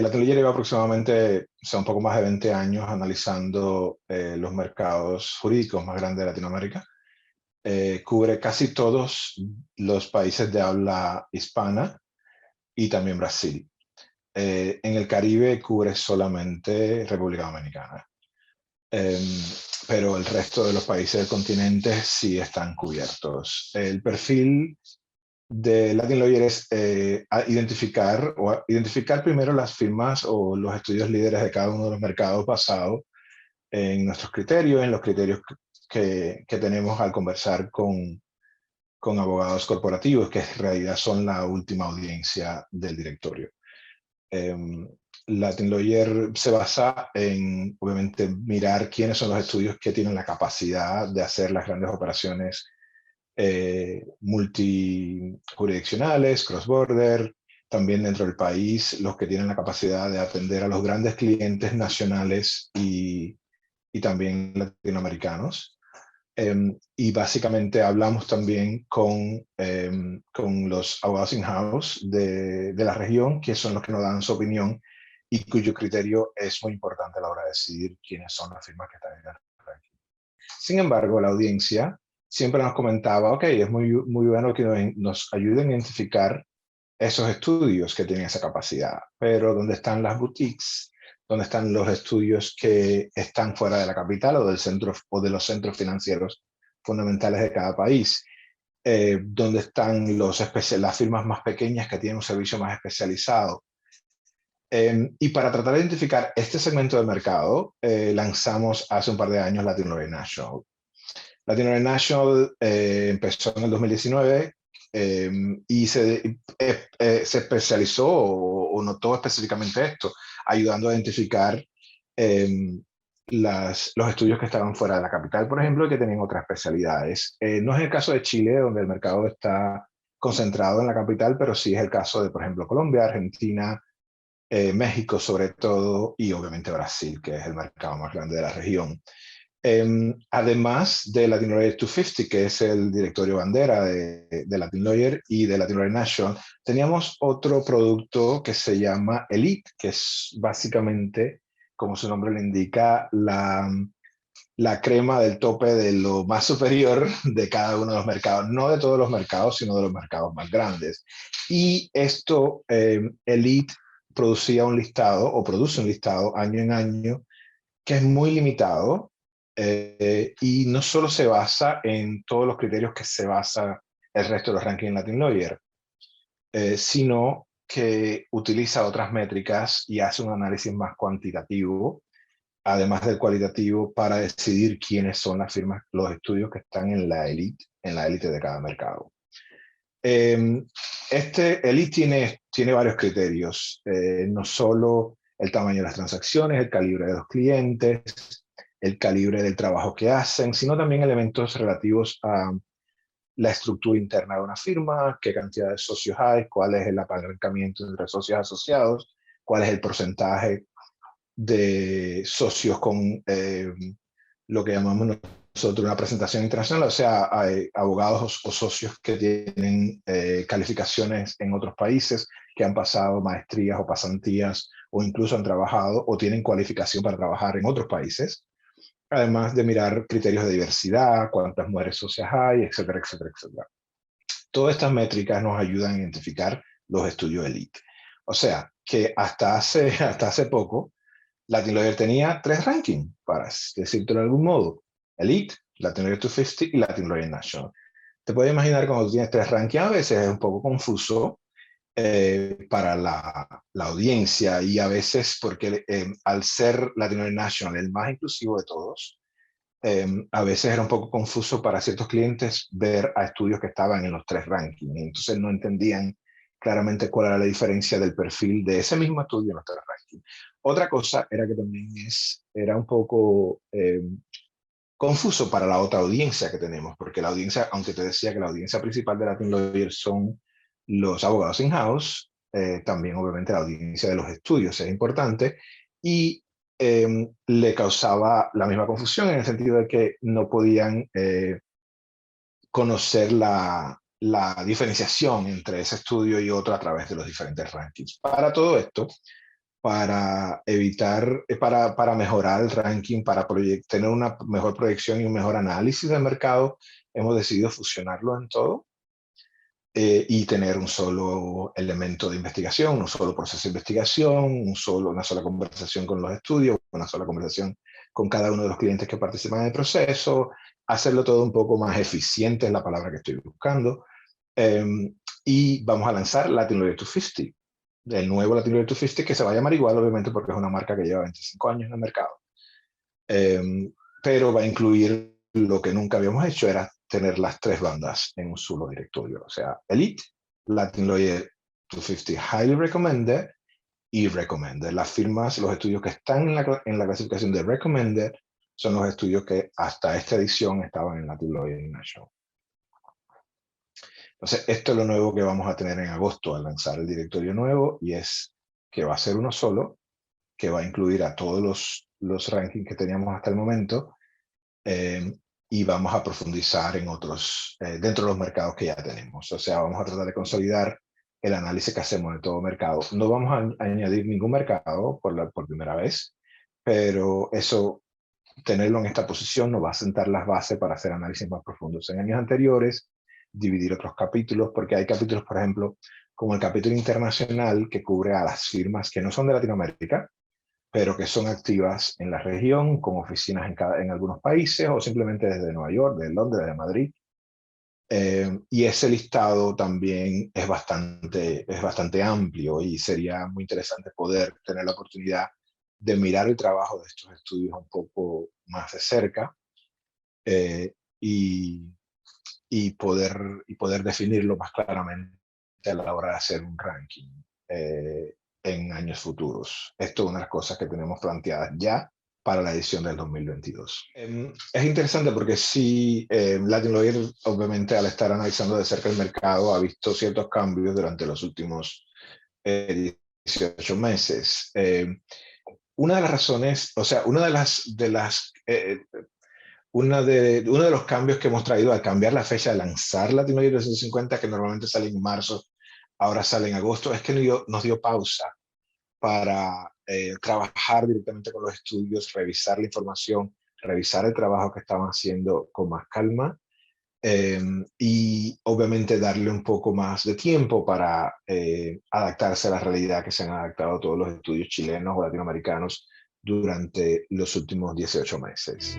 Latin Lawyer lleva aproximadamente, o sea, un poco más de 20 años analizando los mercados jurídicos más grandes de Latinoamérica. Cubre casi todos los países de habla hispana y también Brasil. En el Caribe cubre solamente República Dominicana. Pero el resto de los países del continente sí están cubiertos. El perfil de Latin Lawyer es identificar primero las firmas o los estudios líderes de cada uno de los mercados basado en nuestros criterios, en los criterios que tenemos al conversar con abogados corporativos, que en realidad son la última audiencia del directorio. Latin Lawyer se basa en, obviamente, mirar quiénes son los estudios que tienen la capacidad de hacer las grandes operaciones multijurisdiccionales, cross-border, también dentro del país, los que tienen la capacidad de atender a los grandes clientes nacionales y también latinoamericanos. Y básicamente hablamos también con los abogados in-house de la región, que son los que nos dan su opinión y cuyo criterio es muy importante a la hora de decidir quiénes son las firmas que están en el ranking. Sin embargo, la audiencia siempre nos comentaba, ok, es muy bueno que nos ayuden a identificar esos estudios que tienen esa capacidad, pero ¿dónde están las boutiques? ¿Dónde están los estudios que están fuera de la capital o del centro o de los centros financieros fundamentales de cada país? ¿Dónde están las firmas más pequeñas que tienen un servicio más especializado? Y para tratar de identificar este segmento de mercado, lanzamos hace un par de años Latin Lawyer National. Latin Lawyer National empezó en el 2019 y se especializó o notó específicamente esto, ayudando a identificar los estudios que estaban fuera de la capital, por ejemplo, y que tenían otras especialidades. No es el caso de Chile, donde el mercado está concentrado en la capital, pero sí es el caso de, por ejemplo, Colombia, Argentina, México sobre todo, y obviamente Brasil, que es el mercado más grande de la región. Además de Latin Lawyer 250, que es el directorio bandera de Latin Lawyer y de Latin Lawyer National, teníamos otro producto que se llama Elite, que es básicamente, como su nombre le indica, la crema del tope de lo más superior de cada uno de los mercados, no de todos los mercados, sino de los mercados más grandes. Y esto, Elite producía un listado, o produce un listado año en año, que es muy limitado, y no solo se basa en todos los criterios que se basa el resto de los rankings Latin Lawyer, sino que utiliza otras métricas y hace un análisis más cuantitativo, además del cualitativo, para decidir quiénes son las firmas, los estudios que están en la élite de cada mercado. Este Elite tiene varios criterios, no solo el tamaño de las transacciones, el calibre de los clientes, el calibre del trabajo que hacen, sino también elementos relativos a la estructura interna de una firma, qué cantidad de socios hay, cuál es el apalancamiento entre socios asociados, cuál es el porcentaje de socios con lo que llamamos nosotros una presentación internacional, o sea, hay abogados o socios que tienen calificaciones en otros países, que han pasado maestrías o pasantías, o incluso han trabajado o tienen cualificación para trabajar en otros países, además de mirar criterios de diversidad, cuántas mujeres socias hay, etcétera, etcétera, etcétera. Todas estas métricas nos ayudan a identificar los estudios Elite. O sea, que hasta hace poco, Latin Lawyer tenía 3 rankings, para decirlo de algún modo. Elite, Latin Lawyer 250 y Latin Lawyer National. Te puedes imaginar cuando tienes 3 rankings, a veces es un poco confuso para la audiencia, y a veces porque al ser Latin Lawyer National el más inclusivo de todos, a veces era un poco confuso para ciertos clientes ver a estudios que estaban en los 3 rankings, y entonces no entendían claramente cuál era la diferencia del perfil de ese mismo estudio en los 3 rankings. Otra cosa era que también era un poco confuso para la otra audiencia que tenemos, porque la audiencia, aunque te decía que la audiencia principal de Latin Lawyer son los abogados in-house, también obviamente la audiencia de los estudios es importante, y le causaba la misma confusión en el sentido de que no podían conocer la diferenciación entre ese estudio y otro a través de los diferentes rankings. Para todo esto, para evitar, para mejorar el ranking, para tener una mejor proyección y un mejor análisis del mercado, hemos decidido fusionarlo en todo y tener un solo elemento de investigación, un solo proceso de investigación, una sola conversación con los estudios, una sola conversación con cada uno de los clientes que participan en el proceso, hacerlo todo un poco más eficiente, es la palabra que estoy buscando. Y vamos a lanzar Latin Lawyer 250, el nuevo Latin Lawyer 250, que se va a llamar igual, obviamente, porque es una marca que lleva 25 años en el mercado. Pero va a incluir lo que nunca habíamos hecho, era tener las 3 bandas en un solo directorio. O sea, Elite, Latin Lawyer 250 Highly Recommended y Recommended. Las firmas, los estudios que están en la clasificación de Recommended son los estudios que hasta esta edición estaban en Latin Lawyer National. Entonces, esto es lo nuevo que vamos a tener en agosto al lanzar el directorio nuevo, y es que va a ser uno solo, que va a incluir a todos los rankings que teníamos hasta el momento, y vamos a profundizar en otros, dentro de los mercados que ya tenemos. O sea, vamos a tratar de consolidar el análisis que hacemos de todo mercado. No vamos a añadir ningún mercado por primera vez, pero eso, tenerlo en esta posición nos va a sentar las bases para hacer análisis más profundos en años anteriores, dividir otros capítulos, porque hay capítulos, por ejemplo, como el capítulo internacional, que cubre a las firmas que no son de Latinoamérica, pero que son activas en la región, con oficinas en algunos países, o simplemente desde Nueva York, de Londres, de Madrid. Y ese listado también es bastante amplio, y sería muy interesante poder tener la oportunidad de mirar el trabajo de estos estudios un poco más de cerca, eh, y, poder definirlo más claramente a la hora de hacer un ranking en años futuros. Esto es una de las cosas que tenemos planteadas ya para la edición del 2022. Es interesante porque sí, Latin Lawyer, obviamente, al estar analizando de cerca el mercado, ha visto ciertos cambios durante los últimos 18 meses. Una de las razones, o sea, uno de los cambios que hemos traído al cambiar la fecha de lanzar Latin Lawyer 250, que normalmente sale en marzo, ahora sale en agosto, es que nos dio pausa para trabajar directamente con los estudios, revisar la información, revisar el trabajo que estaban haciendo con más calma, y obviamente darle un poco más de tiempo para adaptarse a la realidad que se han adaptado todos los estudios chilenos o latinoamericanos durante los últimos 18 meses.